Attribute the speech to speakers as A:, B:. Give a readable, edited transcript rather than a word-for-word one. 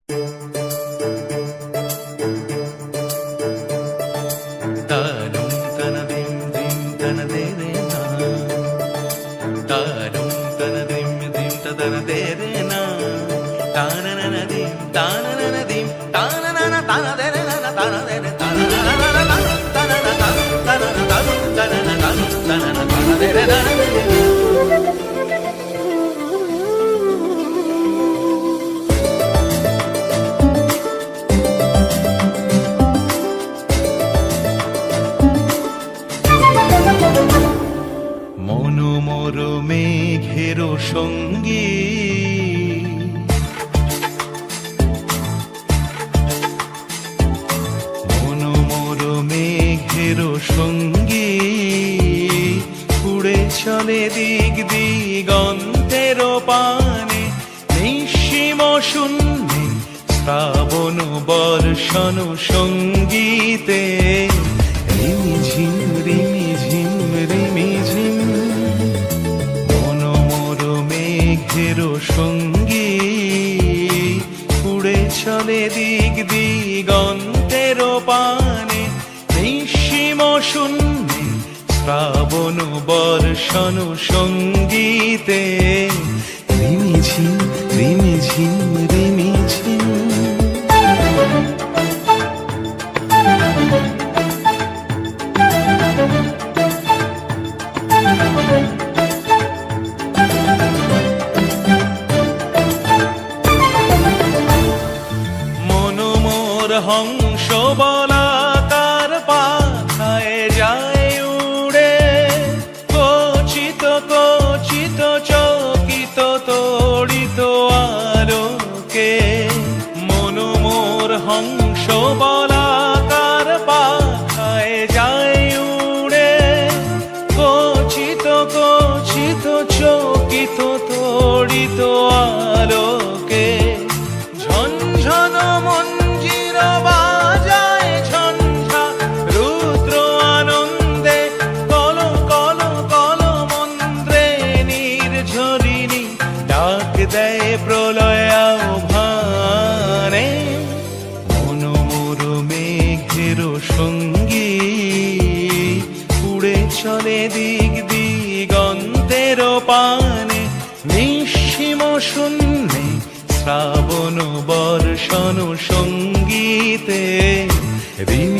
A: তানুম তানা দিম দিম তানা দে রে না, তানুম তানা দিম দিম তানা দে রে না, তানা না না দিম তানা না না দিম তানা না না তানা দে রে না তানা দে রে তানা না না না না তানা না তানা তানা না তানা তানা না তানা না তানা দে রে না। মনোমর মেঘের সঙ্গী মনোমর মেঘের সঙ্গী উড়ে চলে দিক দিগন্তের পানে, নিঃসীম শূন্যে শ্রাবণ বর্ষণ সঙ্গীতে রিমিঝিম রিমিঝিম রিমিঝিম। মনোমর মেঘের সঙ্গী উড়ে চলে দিক দিগন্তের পানে, নিঃসীম শূন্যে শ্রাবণ বর্ষণ সঙ্গীতে রিমিঝিম রিমিঝিম রিমিঝিম। মনোমর হংস বলাকার পাখায় যায় উড়ে, কচিত কচিত চকিত তড়িত আলোকে। মনোমর হংস বলাকার পাখায় যায় উড়ে, কচিত কচিত চকিত তড়িত আলোকে। ঝনঝন মঞ্জির বাজায় ঝঞ্ঝা রুদ্র আনন্দে, কল কল কল মন্ত্রে নির্ঝরিণী ডাক দেয় প্রলয় আহ্বানে। মনোমর মেঘের সঙ্গী উড়ে চলে দিক দিগন্তের পানে, নিঃসীম শূন্যে শ্রাবণ বর্ষণ সঙ্গীতে রিমি